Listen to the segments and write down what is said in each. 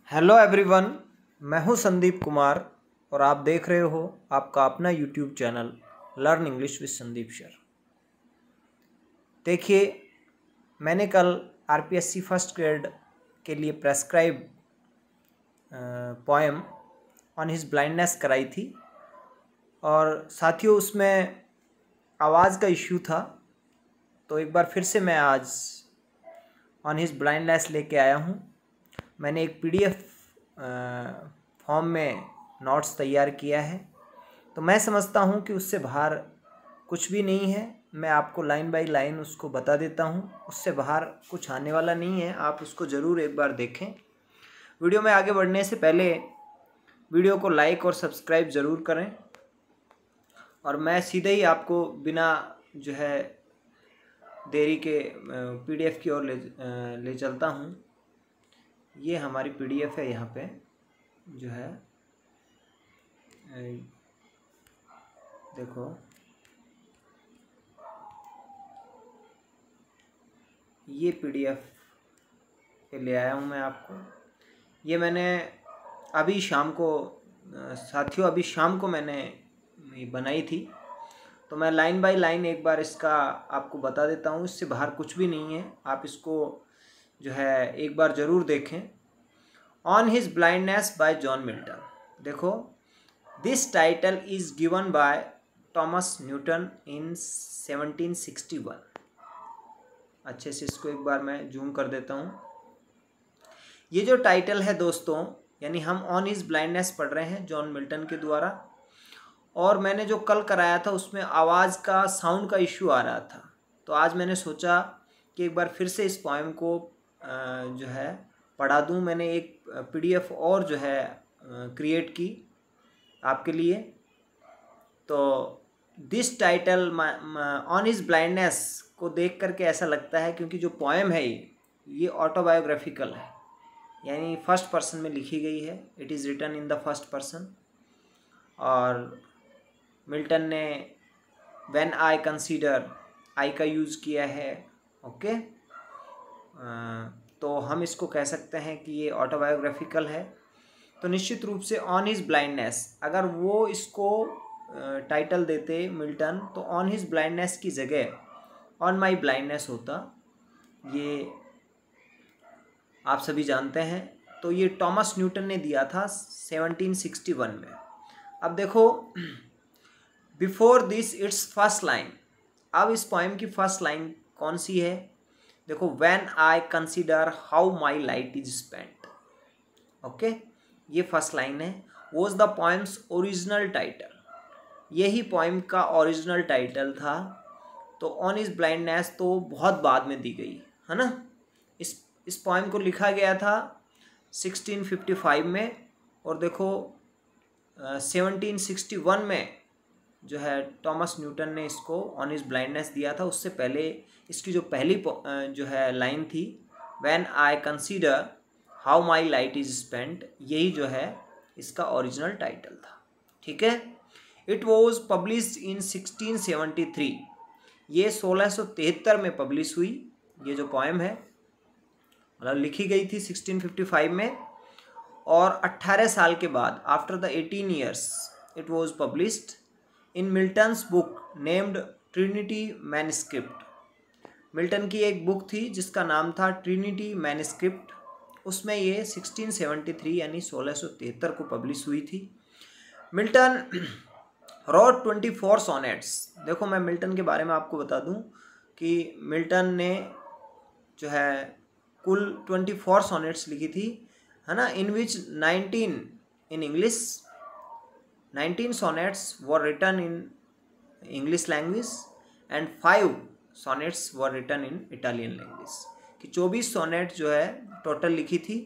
Hello everyone, मैं हूं संदीप कुमार और आप देख रहे हो आपका अपना YouTube channel learn English with Sandeep sir. देखिए, मैंने कल आरपीएससी फर्स्ट ग्रेड के लिए prescribe poem on his blindness कराई थी और साथियों उसमें आवाज़ का इश्यू था, तो एक बार फिर से मैं आज ऑन हिज ब्लाइंडनेस लेके आया हूँ। मैंने एक पीडीएफ फॉर्म में नोट्स तैयार किया है, तो मैं समझता हूँ कि उससे बाहर कुछ भी नहीं है। मैं आपको लाइन बाय लाइन उसको बता देता हूँ, उससे बाहर कुछ आने वाला नहीं है। आप उसको ज़रूर एक बार देखें। वीडियो में आगे बढ़ने से पहले वीडियो को लाइक और सब्सक्राइब ज़रूर करें। और मैं सीधे ही आपको बिना जो है देरी के पीडीएफ की ओर ले चलता हूँ। ये हमारी पीडीएफ है, यहाँ पे जो है देखो, ये पीडीएफ ले आया हूँ मैं आपको। ये मैंने अभी शाम को साथियों अभी शाम को मैंने बनाई थी, तो मैं लाइन बाय लाइन एक बार इसका आपको बता देता हूँ। इससे बाहर कुछ भी नहीं है, आप इसको जो है एक बार ज़रूर देखें। On his blindness by John Milton. देखो, this title is given by Thomas Newton in 1761। अच्छे से इसको एक बार मैं जूम कर देता हूँ। ये जो टाइटल है दोस्तों, यानी हम ऑन हिज ब्लाइंडनेस पढ़ रहे हैं जॉन मिल्टन के द्वारा। और मैंने जो कल कराया था उसमें आवाज़ का साउंड का इश्यू आ रहा था, तो आज मैंने सोचा कि एक बार फिर से इस पोएम को जो है पढ़ा दूँ। मैंने एक पीडीएफ और जो है क्रिएट की आपके लिए। तो this title on his blindness को देख करके ऐसा लगता है, क्योंकि जो पोएम है ये ऑटोबायोग्राफिकल है, यानी फर्स्ट पर्सन में लिखी गई है। It is written in the first person. और मिल्टन ने व्हेन आई कंसीडर, आई का यूज़ किया है। ओके, तो हम इसको कह सकते हैं कि ये ऑटोबायोग्राफिकल है। तो निश्चित रूप से ऑन हिज ब्लाइंडनेस, अगर वो इसको टाइटल देते मिल्टन, तो ऑन हिज ब्लाइंडनेस की जगह ऑन माई ब्लाइंडनेस होता। ये आप सभी जानते हैं। तो ये थॉमस न्यूटन ने दिया था 1761 में। अब देखो, before this it's first line. अब इस पोएम की फर्स्ट लाइन कौन सी है? देखो, when I consider how my light is spent. Okay, ये फर्स्ट लाइन है। Was the poems original title. यही पोएम का ओरिजिनल टाइटल था। तो ऑन इज ब्लाइंडनेस तो बहुत बाद में दी गई है ना। इस पोएम को लिखा गया था 1655 में, और देखो 1761 में जो है थॉमस न्यूटन ने इसको ऑन हिज ब्लाइंडनेस दिया था। उससे पहले इसकी जो पहली जो है लाइन थी, when I consider how my light is spent, यही जो है इसका ओरिजिनल टाइटल था। ठीक है। It was published in 1673। ये 1673 में पब्लिश हुई। ये जो पोएम है मतलब लिखी गई थी 1655 में, और 18 साल के बाद after the 18 years it was published in Milton's book named Trinity manuscript. Milton की एक बुक थी जिसका नाम था ट्रिनिटी मैन्युस्क्रिप्ट। उसमें ये 1673 यानी 1673 को पब्लिश हुई थी। Milton wrote 24 sonnets. देखो, मैं मिल्टन के बारे में आपको बता दूं कि मिल्टन ने जो है कुल 24 सोनेट्स लिखी थी, है ना। इन विच 19 in English, 19 sonnets were written in English language and 5 sonnets were written in Italian language। कि 24 सोनेट जो है टोटल लिखी थी।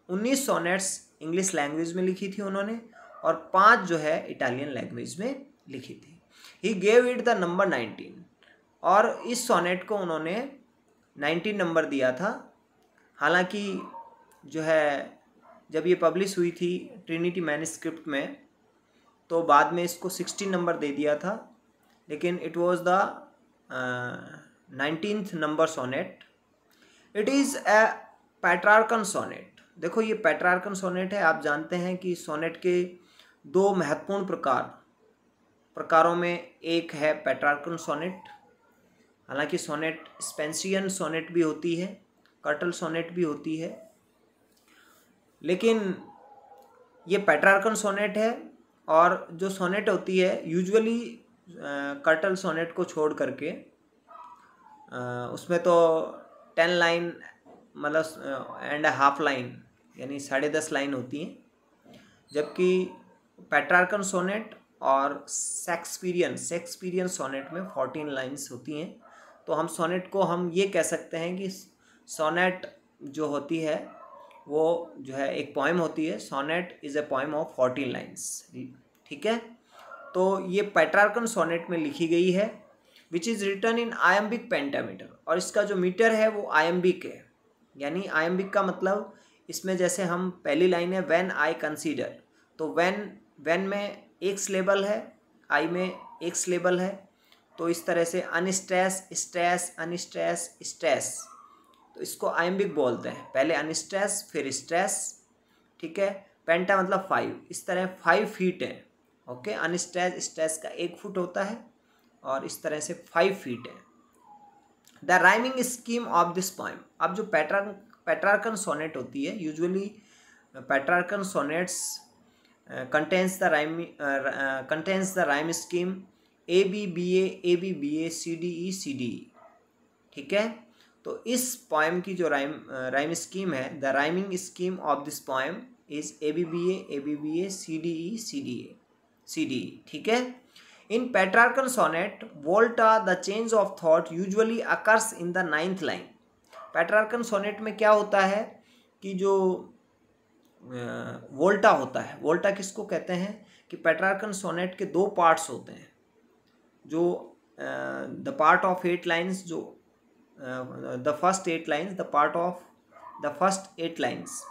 19 सोनेट्स इंग्लिश लैंग्वेज में लिखी थी उन्होंने, और 5 जो है इटालियन लैंग्वेज में लिखी थी। He gave it the number 19, और इस सोनेट को उन्होंने 19 नंबर दिया था। हालांकि जो है जब ये पब्लिश हुई थी ट्रिनिटी मैन्युस्क्रिप्ट में, तो बाद में इसको 16 नंबर दे दिया था, लेकिन it was the 19th number sonnet. It is a Petrarchan sonnet. देखो ये पेट्रार्कन सोनेट है। आप जानते हैं कि सोनेट के दो महत्वपूर्ण प्रकारों में एक है पेट्रार्कन सोनेट। हालांकि सोनेट स्पेंसियन सोनेट भी होती है, कर्टल सोनेट भी होती है, लेकिन ये पेट्रार्कन सोनेट है। और जो सोनेट होती है यूजुअली कर्टल सोनेट को छोड़ करके उसमें तो 10 लाइन मतलब एंड हाफ लाइन यानी 10.5 लाइन होती हैं, जबकि पेट्रार्कन सोनेट और शेक्सपियरियन सोनेट में 14 लाइन्स होती हैं। तो हम सोनेट को हम ये कह सकते हैं कि सोनेट जो होती है वो जो है एक पोएम होती है। Sonnet is a poem of 14 lines, ठीक है। तो ये पेट्रार्कन सोनेट में लिखी गई है, which is written in iambic pentameter. और इसका जो मीटर है वो आयम्बिक है, यानी आयम्बिक का मतलब इसमें जैसे हम पहली लाइन है व्हेन आई कंसीडर, तो व्हेन में एक सिलेबल है, आई में एक सिलेबल है, तो इस तरह से अनस्ट्रेस स्ट्रेस अनस्ट्रेस स्ट्रेस, तो इसको आयम्बिक बोलते हैं। पहले अनस्ट्रेस फिर स्ट्रेस, ठीक है। पेंटा मतलब 5, इस तरह 5 फीट है, ओके। अनस्ट्रेस स्ट्रेस का 1 फुट होता है और इस तरह से 5 फीट है। The rhyming scheme of this poem. अब जो पेट्रार्कन सोनेट होती है, usually Petrarchan sonnets contains the rhyme scheme ABBA CDE CDE, ठीक है। तो इस पोएम की जो राइम स्कीम है, the rhyming scheme of this poem is ABBA CDE CDE, ठीक है। In Petrarchan sonnet volta the change of thought usually occurs in the 9th line. Petrarchan sonnet में क्या होता है कि जो वोल्टा होता है, वोल्टा किसको कहते हैं कि पेट्रार्कन सोनेट के 2 पार्ट्स होते हैं। जो द पार्ट ऑफ 8 लाइन्स, जो the first 8 lines, the part of the first 8 lines,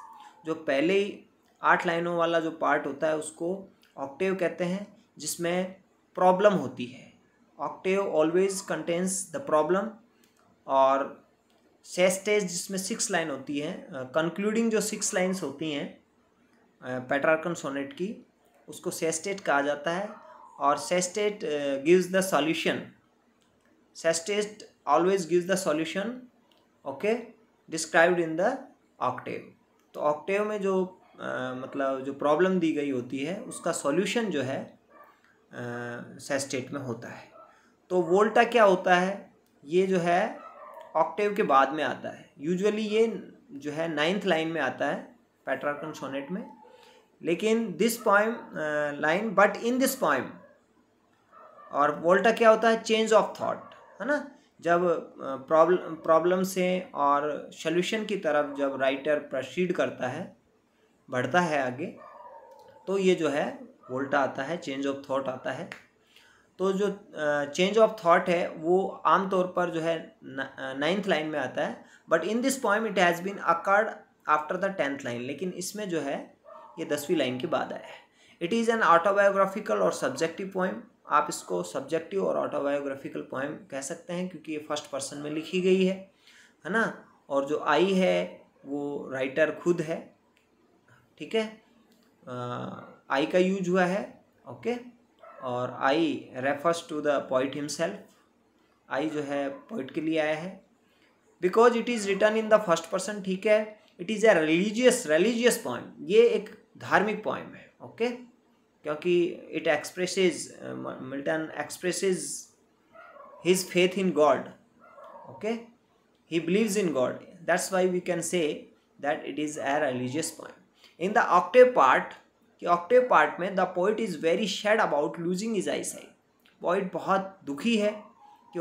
जो पहले ही 8 लाइनों वाला जो पार्ट होता है उसको ऑक्टेव कहते हैं, जिसमें प्रॉब्लम होती है। Octave always contains the problem. और सेस्टेज जिसमें 6 लाइन होती है, कंक्लूडिंग जो 6 लाइन्स होती हैं पेट्रार्कन सोनेट की, उसको सेस्टेट कहा जाता है। और sestet gives the solution, sestet always gives the solution, okay, described in the Octave. तो ऑक्टेव में जो मतलब जो प्रॉब्लम दी गई होती है उसका सॉल्यूशन जो है सेस्टेट में होता है। तो वोल्टा क्या होता है, ये जो है ऑक्टेव के बाद में आता है। यूजुअली ये जो है 9th लाइन में आता है पेट्रार्कन सोनेट में, लेकिन this poem line but in this poem. और वोल्टा क्या होता है, चेंज ऑफ थॉट, है ना। जब प्रॉब्लम से और सॉल्यूशन की तरफ जब राइटर प्रोसीड करता है, बढ़ता है आगे, तो ये जो है वोल्टा आता है, चेंज ऑफ थॉट आता है। तो जो चेंज ऑफ थॉट है वो आमतौर पर जो है 9th लाइन में आता है, but in this poem it has been occurred after the 10th line, लेकिन इसमें जो है ये 10वीं लाइन के बाद आया है। इट इज़ एन ऑटोबायोग्राफिकल और सब्जेक्टिव पोएम। आप इसको सब्जेक्टिव और ऑटोबायोग्राफिकल पोएम कह सकते हैं क्योंकि ये फर्स्ट पर्सन में लिखी गई है ना। और जो आई है वो राइटर खुद है, ठीक है। आई का यूज हुआ है, ओके। और I refers to the poet himself, I जो है पोइट के लिए आया है। Because it is written in the first person, ठीक है। It is a religious poem, ये एक धार्मिक पोएम है, ओके। क्योंकि it expresses, Milton expresses his faith in God, okay, he believes in God, that's why we can say that it is a religious poem. In the octave part, कि Octave part में the poet is very sad about losing his eye site. Poet बहुत दुखी है कि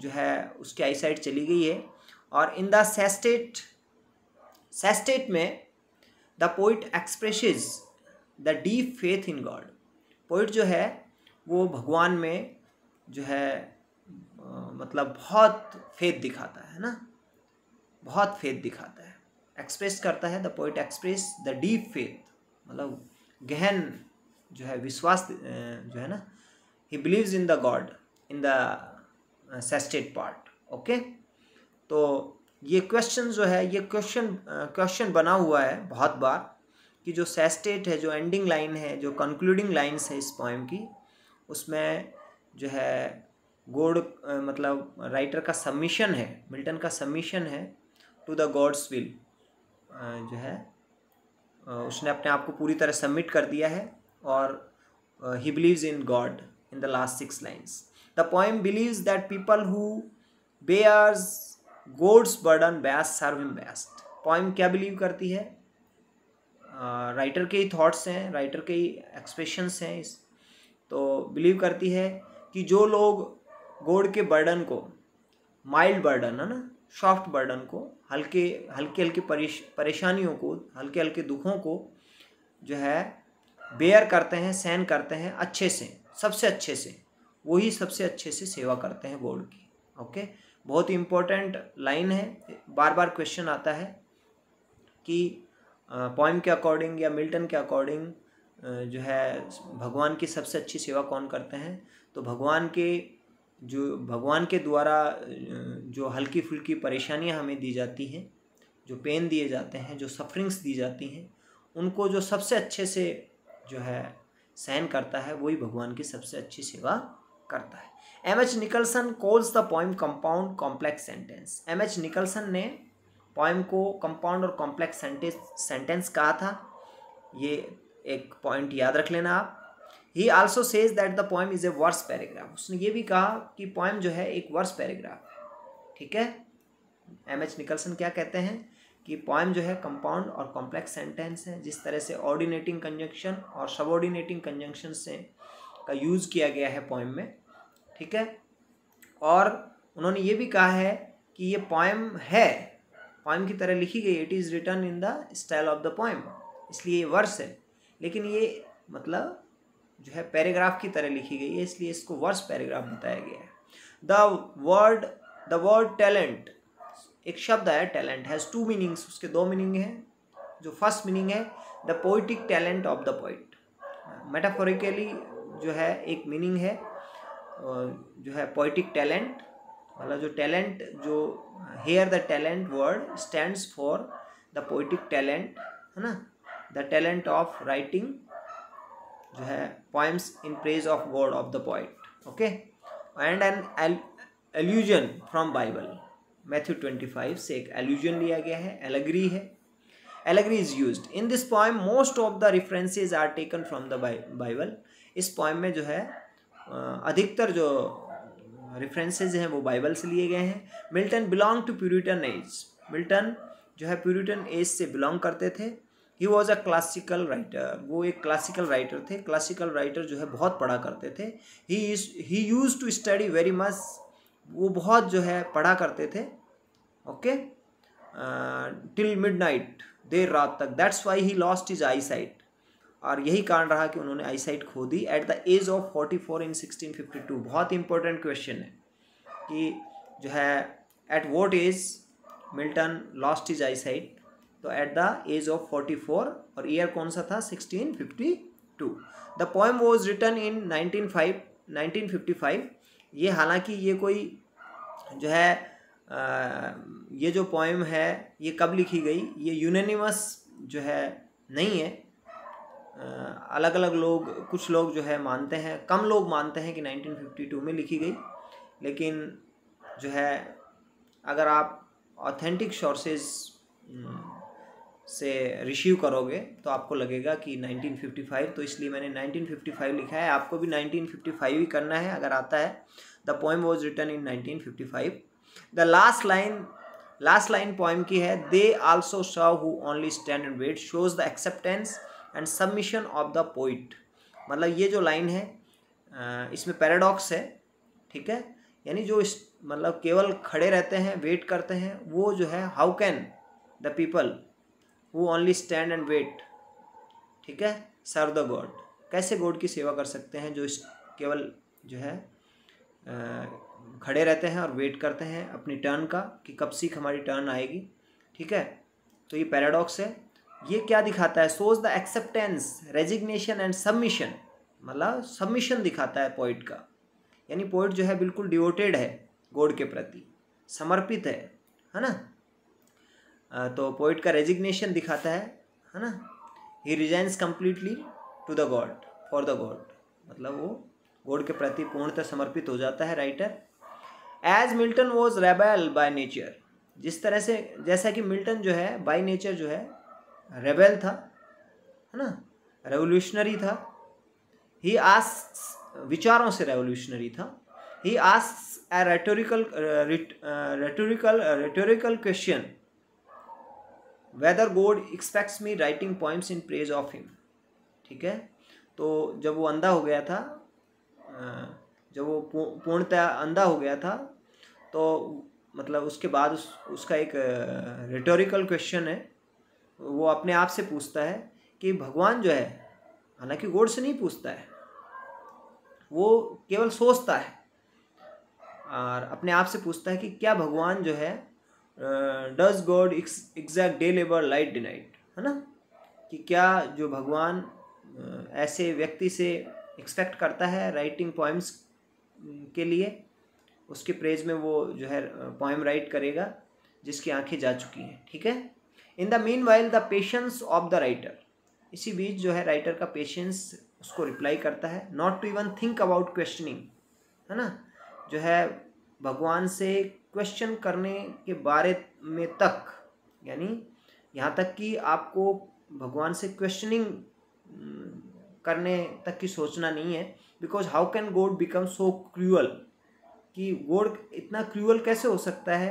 जो है उसकी आई site चली गई है। और इन द सेस्टेट में the poet expresses the deep faith in God. Poet जो है वो भगवान में जो है मतलब बहुत फेथ दिखाता है ना, बहुत फेथ दिखाता है, एक्सप्रेस करता है। The poet express the deep faith, मतलब गहन जो है विश्वास जो है ना, ही believes in the God in the sestet part, okay. तो ये क्वेश्चन जो है ये क्वेश्चन बना हुआ है बहुत बार कि जो सेस्टेट है, जो एंडिंग लाइन है, जो कंक्लूडिंग लाइन्स है इस पोएम की, उसमें जो है गॉड मतलब राइटर का सबमिशन है, मिल्टन का सबमिशन है टू द गॉड्स विल, जो है उसने अपने आप को पूरी तरह सबमिट कर दिया है और he believes in God in the last 6 lines. The poem believes that people who bears God's burden best serve him best. poem क्या believe करती है? राइटर के ही थॉट्स हैं, राइटर के ही एक्सप्रेशंस हैं इस, तो बिलीव करती है कि जो लोग गॉड के बर्डन को, माइल्ड बर्डन है ना, सॉफ्ट बर्डन को, हल्के हल्के परेशानियों को, हल्के हल्के दुखों को जो है बेयर करते हैं, सहन करते हैं अच्छे से, सबसे अच्छे से, वही सबसे अच्छे से सेवा करते हैं गॉड की। ओके, बहुत ही इम्पोर्टेंट लाइन है, बार बार क्वेश्चन आता है कि पोएम के अकॉर्डिंग या मिल्टन के अकॉर्डिंग जो है भगवान की सबसे अच्छी सेवा कौन करते हैं, तो भगवान के द्वारा जो हल्की फुल्की परेशानियां हमें दी जाती हैं, जो पेन दिए जाते हैं, जो सफरिंग्स दी जाती हैं, उनको जो सबसे अच्छे से जो है सहन करता है, वही भगवान की सबसे अच्छी सेवा करता है। M H. Nicholson calls the poem compound complex sentence. M H. Nicholson ने पोएम को कंपाउंड और कॉम्प्लेक्स सेंटेंस कहा था, ये एक पॉइंट याद रख लेना आप। He also says that the poem is a verse paragraph. उसने ये भी कहा कि पोएम जो है एक वर्स पैराग्राफ है। ठीक है, एम.एच. निकलसन क्या कहते हैं कि पोएम जो है कंपाउंड और कॉम्प्लेक्स सेंटेंस है, जिस तरह से ऑर्डिनेटिंग कंजंक्शन और सबऑर्डिनेटिंग कंजंक्शन से का यूज़ किया गया है पोएम में। ठीक है, और उन्होंने ये भी कहा है कि ये पोएम है, पोएम की तरह लिखी गई, it is written in the style of the poem, इसलिए ये वर्स है, लेकिन ये मतलब जो है पैराग्राफ की तरह लिखी गई है, इसलिए इसको वर्स पैराग्राफ बताया गया है। द वर्ड टैलेंट, एक शब्द है टैलेंट, हैज़ 2 मीनिंग्स, उसके 2 मीनिंग हैं। जो फर्स्ट मीनिंग है the poetic talent of the poet, metaphorically जो है एक मीनिंग है जो है पोइटिक टैलेंट, मतलब जो टैलेंट, जो here the talent word stands for the poetic talent, है ना, द टैलेंट ऑफ राइटिंग जो है poems in praise of God of the poet. Okay, and an allusion from Bible, Matthew 25 से एक allusion लिया गया है, एलेगरी है, allegory is used in this poem, most of the references are taken from the Bible. इस poem में जो है अधिकतर जो रेफरेंसेस हैं वो बाइबल से लिए गए हैं। Milton belong to puritan age, Milton जो है प्यूरिटन एज से बिलोंग करते थे। He was a classical writer, वो एक क्लासिकल राइटर थे, क्लासिकल राइटर जो है बहुत पढ़ा करते थे। He used to study very much, वो बहुत जो है पढ़ा करते थे। ओके, टिल मिडनाइट, देर रात तक, that's why he lost his eye sight, और यही कारण रहा कि उन्होंने आई साइट खो दी at the age of 44 in 1652। बहुत इंपॉर्टेंट क्वेश्चन है कि जो है at what age Milton lost his eye sight, तो एट द एज ऑफ 44, और ईयर कौन सा था, 1652। The poem was written in 1955। ये हालांकि ये कोई जो है ये जो पोएम है ये कब लिखी गई, ये यूनानिमस जो है नहीं है, अलग अलग लोग, कुछ लोग जो है मानते हैं, कम लोग मानते हैं कि 1952 में लिखी गई, लेकिन जो है अगर आप ऑथेंटिक सोर्सेज से रिसीव करोगे तो आपको लगेगा कि 1955, तो इसलिए मैंने 1955 लिखा है, आपको भी 1955 ही करना है अगर आता है। The poem was written in 1955। The last line poem की है, they also serve who only stand and wait shows the acceptance and submission of the poet. मतलब ये जो लाइन है इसमें पैराडॉक्स है। ठीक है, यानी जो मतलब केवल खड़े रहते हैं, वेट करते हैं, वो जो है how can the people who only stand and wait, ठीक है, सर्व द गॉड, कैसे गॉड की सेवा कर सकते हैं जो केवल जो है खड़े रहते हैं और वेट करते हैं अपनी टर्न का कि कब सीख हमारी टर्न आएगी। ठीक है, तो ये पैराडॉक्स है। ये क्या दिखाता है, shows the acceptance, resignation and submission, मतलब सबमिशन दिखाता है पोइट का, यानी पोइट जो है बिल्कुल डिवोटेड है गॉड के प्रति, समर्पित है ना, तो पोइट का रेजिग्नेशन दिखाता है ना। He resigns completely to the God, for the God, मतलब वो गॉड के प्रति पूर्णतः समर्पित हो जाता है writer. As Milton was rebel by nature, जिस तरह से जैसा कि मिल्टन जो है बाय नेचर जो है रेबेल था, है ना, रेवोल्यूशनरी था। ही आस्क्स, विचारों से रेवोल्यूशनरी था। ही asks A rhetorical question whether God expects me writing poems in praise of him। ठीक है, तो जब वो अंधा हो गया था, जब वो पूर्णतः अंधा हो गया था, तो मतलब उसके बाद उसका एक रिटोरिकल क्वेश्चन है। वो अपने आप से पूछता है कि भगवान जो है, हालांकि गॉड से नहीं पूछता है, वो केवल सोचता है और अपने आप से पूछता है कि क्या भगवान जो है does God exact day labour light deny it, है ना, कि क्या जो भगवान ऐसे व्यक्ति से एक्सपेक्ट करता है राइटिंग पोएम्स के लिए, उसके प्रेज में वो जो है पोएम राइट करेगा जिसकी आंखें जा चुकी हैं। ठीक है। In the mean while the patience of the writer, इसी बीच जो है राइटर का पेशेंस उसको रिप्लाई करता है, not to even think about questioning, है ना, जो है भगवान से क्वेश्चन करने के बारे में तक, यानी यहाँ तक कि आपको भगवान से क्वेश्चनिंग करने तक की सोचना नहीं है। Because how can God become so cruel, कि गॉड इतना क्रूअल कैसे हो सकता है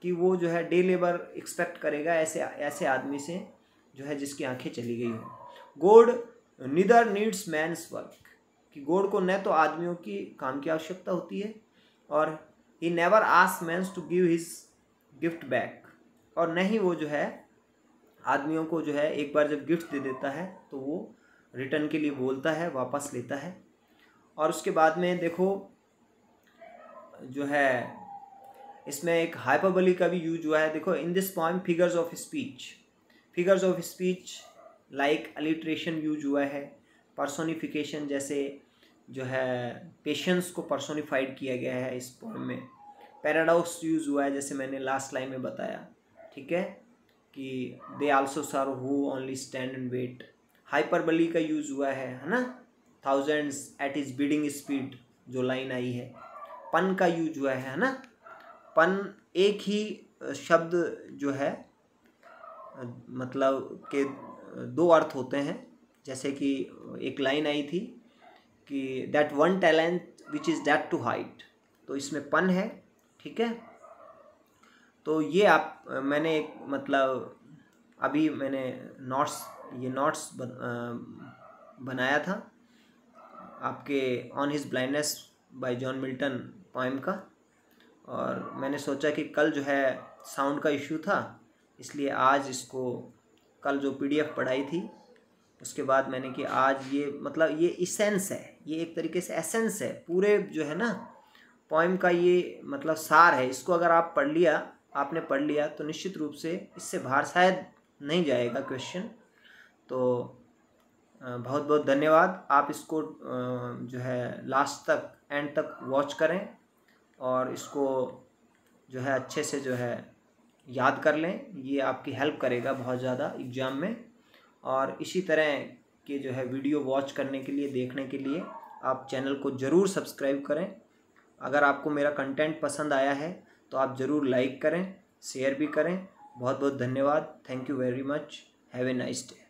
कि वो जो है डे लेबर एक्सपेक्ट करेगा ऐसे आदमी से जो है जिसकी आंखें चली गई हो। God neither needs man's work, कि गॉड को न तो आदमियों की काम की आवश्यकता होती है, और he never ask man's to give his gift back, और न ही वो जो है आदमियों को जो है एक बार जब गिफ्ट दे देता है तो वो रिटर्न के लिए बोलता है, वापस लेता है। और उसके बाद में देखो जो है इसमें एक हाइपरबोली का भी यूज हुआ है। देखो, इन this poem figures of speech like alliteration use हुआ है, पर्सोनिफिकेशन जैसे जो है पेशेंस को पर्सोनिफाइड किया गया है इस पोएम में। पैराडॉक्स यूज हुआ है, जैसे मैंने लास्ट लाइन में बताया, ठीक है, कि they also serve who only stand and wait. Hyperbole का यूज हुआ है ना, thousands at his bidding speed जो लाइन आई है। पन का यूज हुआ है ना, पन एक ही शब्द जो है मतलब के दो अर्थ होते हैं। जैसे कि एक लाइन आई थी कि that one talent which is that to hide, तो इसमें पन है। ठीक है, तो ये मैंने एक मतलब अभी मैंने नोट्स बनाया था आपके on his blindness by John Milton poem का, और मैंने सोचा कि कल जो है साउंड का इशू था, इसलिए आज इसको कल जो पीडीएफ पढ़ाई थी उसके बाद मैंने कि आज ये मतलब ये इसेंस है, ये एक तरीके से एसेंस है पूरे जो है ना पोएम का, ये मतलब सार है। इसको अगर आपने पढ़ लिया तो निश्चित रूप से इससे बाहर शायद नहीं जाएगा क्वेश्चन। तो बहुत बहुत धन्यवाद। आप इसको जो है लास्ट तक एंड तक वॉच करें और इसको जो है अच्छे से जो है याद कर लें, ये आपकी हेल्प करेगा बहुत ज़्यादा एग्ज़ाम में। और इसी तरह के जो है वीडियो वॉच करने के लिए, देखने के लिए आप चैनल को ज़रूर सब्सक्राइब करें। अगर आपको मेरा कंटेंट पसंद आया है तो आप ज़रूर लाइक करें, शेयर भी करें। बहुत बहुत धन्यवाद। Thank you very much. Have a nice day.